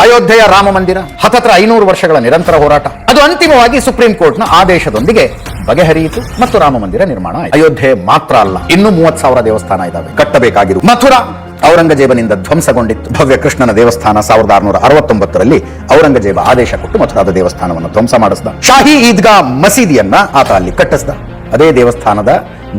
ಅಯೋಧ್ಯೆಯ ರಾಮ ಮಂದಿರ ಹತ್ತತ್ರ 500 ವರ್ಷಗಳ ನಿರಂತರ ಹೋರಾಟ ಅದು ಅಂತಿಮವಾಗಿ ಸುಪ್ರೀಂ ಕೋರ್ಟ್ನ ಆದೇಶದೊಂದಿಗೆ ಬಗೆಹರಿಯಿತು ಮತ್ತು ರಾಮ ಮಂದಿರ ನಿರ್ಮಾಣ ಆಯಿತು. ಅಯೋಧ್ಯೆ ಮಾತ್ರ ಅಲ್ಲ, ಇನ್ನೂ 30,000 ದೇವಸ್ಥಾನ ಇದ್ದಾವೆ ಕಟ್ಟಬೇಕಾಗಿರು. ಮಥುರಾ ಔರಂಗಜೇಬನಿಂದ ಧ್ವಂಸಗೊಂಡಿತ್ತು. ಭವ್ಯ ಕೃಷ್ಣನ ದೇವಸ್ಥಾನ 1669ರಲ್ಲಿ ಔರಂಗಜೇಬ ಆದೇಶ ಕೊಟ್ಟು ಮಥುರಾದ ದೇವಸ್ಥಾನವನ್ನು ಧ್ವಂಸ ಮಾಡಿಸಿದ. ಶಾಹಿ ಈದ್ಗಾ ಮಸೀದಿಯನ್ನ ಆತ ಅಲ್ಲಿ ಕಟ್ಟಿಸಿದ. ಅದೇ ದೇವಸ್ಥಾನದ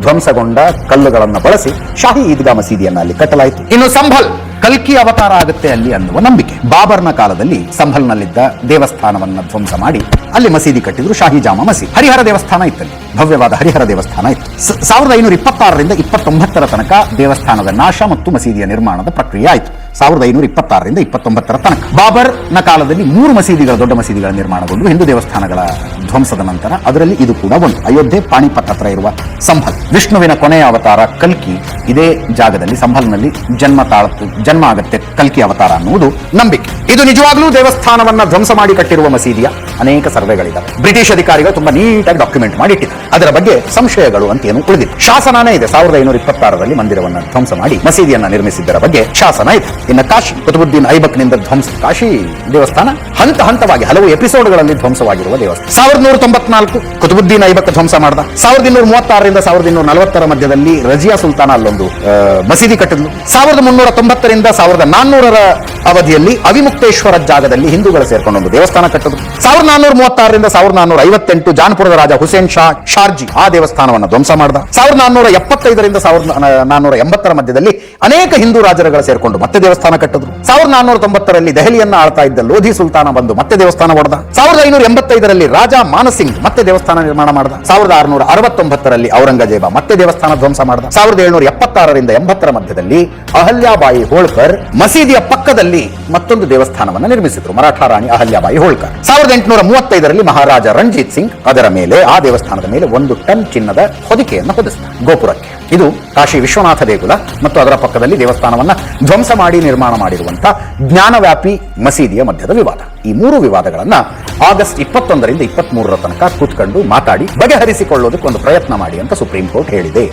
ಧ್ವಂಸಗೊಂಡ ಕಲ್ಲುಗಳನ್ನು ಬಳಸಿ ಶಾಹಿ ಈದ್ಗಾ ಮಸೀದಿಯನ್ನ ಅಲ್ಲಿ ಕಟ್ಟಲಾಯಿತು. ಇನ್ನು ಸಂಭಲ್ ಕಲ್ಕಿ ಅವತಾರ ಆಗುತ್ತೆ ಅಲ್ಲಿ ಅನ್ನುವ ನಂಬಿಕೆ. ಬಾಬರ್ನ ಕಾಲದಲ್ಲಿ ಸಂಭಲ್ನಲ್ಲಿದ್ದ ದೇವಸ್ಥಾನವನ್ನ ಧ್ವಂಸ ಮಾಡಿ ಅಲ್ಲಿ ಮಸೀದಿ ಕಟ್ಟಿದ್ರು, ಶಾಹಿ ಜಾಮಾ ಮಸೀದಿ. ಹರಿಹರ ದೇವಸ್ಥಾನ ಇತ್ತಲ್ಲಿ, ಭವ್ಯವಾದ ಹರಿಹರ ದೇವಸ್ಥಾನ ಇತ್ತು. 1526ರಿಂದ 29ರ ತನಕ ದೇವಸ್ಥಾನದ ನಾಶ ಮತ್ತು ಮಸೀದಿಯ ನಿರ್ಮಾಣದ ಪ್ರಕ್ರಿಯೆ ಆಯಿತು. 1526ರಿಂದ 29ರ ತನಕ. ಬಾಬರ್ನ ಕಾಲದಲ್ಲಿ 3 ಮಸೀದಿಗಳ ದೊಡ್ಡ ಮಸೀದಿಗಳ ನಿರ್ಮಾಣಗೊಂಡು ಹಿಂದೂ ದೇವಸ್ಥಾನಗಳ ಧ್ವಂಸದ ನಂತರ ಅದರಲ್ಲಿ ಇದು ಕೂಡ ಒಂದು. ಅಯೋಧ್ಯೆ ಪಾಣಿಪತ್ ಹತ್ರ ಇರುವ ಸಂಭಲ್. ವಿಷ್ಣುವಿನ ಕೊನೆಯ ಅವತಾರ ಕಲ್ಕಿ ಇದೇ ಜಾಗದಲ್ಲಿ ಸಂಭಲ್ನಲ್ಲಿ ಜನ್ಮ ಆಗತ್ತೆ. ಕಲ್ಕಿ ಅವತಾರ ಅನ್ನುವುದು ನಂಬಿಕೆ. ಇದು ನಿಜವಾಗ್ಲೂ ದೇವಸ್ಥಾನವನ್ನ ಧ್ವಂಸ ಮಾಡಿ ಕಟ್ಟಿರುವ ಮಸೀದಿಯ ಅನೇಕ ಸರ್ವೆಗಳಿದ್ದಾವೆ. ಬ್ರಿಟಿಷ್ ಅಧಿಕಾರಿಗಳು ತುಂಬಾ ನೀಟಾಗಿ ಡಾಕ್ಯುಮೆಂಟ್ ಮಾಡಿಟ್ಟಿದ್ದಾರೆ. ಅದರ ಬಗ್ಗೆ ಸಂಶಯಗಳು ಅಂತ ಏನು ಉಳಿದಿಲ್ಲ. ಶಾಸನನೇ ಇದೆ. 1526ರಲ್ಲಿ ಮಂದಿರವನ್ನು ಧ್ವಂಸ ಮಾಡಿ ಮಸೀದಿಯನ್ನ ನಿರ್ಮಿಸಿದ್ದರ ಬಗ್ಗೆ ಶಾಸನ ಇದೆ. ಇನ್ನು ಕಾಶಿ ಕುತುಬುದ್ದೀನ್ ಐಬಕ್ನಿಂದ ಧ್ವಂಸ. ಕಾಶಿ ದೇವಸ್ಥಾನ ಹಂತ ಹಂತವಾಗಿ ಹಲವು ಎಪಿಸೋಡ್ಗಳಲ್ಲಿ ಧ್ವಂಸವಾಗಿರುವ ದೇವಸ್ಥಾನ. 1194 ಕುತುಬುದ್ದೀನ್ ಐಬಕ್ ಧ್ವಂಸ ಮಾಡಿದ. 1236ರಿಂದ 1240ರ ಮಧ್ಯದಲ್ಲಿ ರಜಿಯಾ ಸುಲ್ತಾನ ಅಲ್ಲೊಂದು ಮಸೀದಿ ಕಟ್ಟಿದ್ಲು. 1390ರಿಂದ 1400ರ ಅವಧಿಯಲ್ಲಿ ಅವಿಮುಕ್ತೇಶ್ವರ ಜಾಗದಲ್ಲಿ ಹಿಂದೂಗಳು ಸೇರ್ಕೊಂಡು ಒಂದು ದೇವಸ್ಥಾನ ಕಟ್ಟಿದ್ರು. 1436ರಿಂದ 1458 ಜಾನ್ಪುರದ ರಾಜ ಹುಸೇನ್ ಶಾ ಶಾರ್ಜಿ ಆ ದೇವಸ್ಥಾನವನ್ನು ಧ್ವಂಸ ಮಾಡಿದ. 1475ರಿಂದ 1480ರ ಮಧ್ಯದಲ್ಲಿ ಅನೇಕ ಹಿಂದೂ ರಾಜರುಗಳು ಸೇರ್ಕೊಂಡು ಮತ್ತೆ ದೇವಸ್ಥಾನ ಕಟ್ಟಿದ್ರು. 1490ರಲ್ಲಿ ದೆಹಲಿಯನ್ನ ಆಳ್ತಾ ಇದ್ದ ಲೋಧಿ ಸುಲ್ತಾನ ಬಂದು ಮತ್ತೆ ದೇವಸ್ಥಾನ ಹೊಡೆದ. 1585ರಲ್ಲಿ ರಾಜ ಮಾನಸಿಂಗ್ ಮತ್ತೆ ದೇವಸ್ಥಾನ ನಿರ್ಮಾಣ ಮಾಡಿದ. 1669ರಲ್ಲಿ ಔರಂಗಜೇಬ ಮತ್ತೆ ದೇವಸ್ಥಾನ ಧ್ವಂಸ ಮಾಡಿದ. 1776ರಿಂದ 80ರ ಮಧ್ಯದಲ್ಲಿ ಅಹಲ್ಯಾಬಾಯಿ ಹೋಳ್ಕರ್ ಮಸೀದಿಯ ಪಕ್ಕದಲ್ಲಿ ಮತ್ತೊಂದು ದೇವಸ್ಥಾನವನ್ನು ನಿರ್ಮಿಸಿದ್ರು. ಮರಾಠ ರಾಣಿ ಅಹಲ್ಯಾಬಾಯಿ ಹೋಳ್ಕರ್. 1835ರಲ್ಲಿ ಮಹಾರಾಜ ರಂಜಿತ್ ಸಿಂಗ್ ಅದರ ಮೇಲೆ, ಆ ದೇವಸ್ಥಾನದ ಮೇಲೆ 1 ಟನ್ ಚಿನ್ನದ ಹೊದಿಕೆಯನ್ನು ಹೊದಿಸಿದ ಗೋಪುರಕ್ಕೆ. ಇದು ಕಾಶಿ ವಿಶ್ವನಾಥ ದೇಗುಲ ಮತ್ತು ಅದರ ಪಕ್ಕದಲ್ಲಿ ದೇವಸ್ಥಾನವನ್ನ ಧ್ವಂಸ ಮಾಡಿ ನಿರ್ಮಾಣ ಮಾಡಿರುವಂತಹ ಜ್ಞಾನವ್ಯಾಪಿ ಮಸೀದಿಯ ಮಧ್ಯದ ವಿವಾದ. ಈ 3 ವಿವಾದಗಳನ್ನ ಆಗಸ್ಟ್ 21ರಿಂದ 23ರ ತನಕ ಕೂತ್ಕೊಂಡು ಮಾತಾಡಿ ಬಗೆಹರಿಸಿಕೊಳ್ಳೋದಕ್ಕೆ ಒಂದು ಪ್ರಯತ್ನ ಮಾಡಿ ಅಂತ ಸುಪ್ರೀಂ ಕೋರ್ಟ್ ಹೇಳಿದೆ.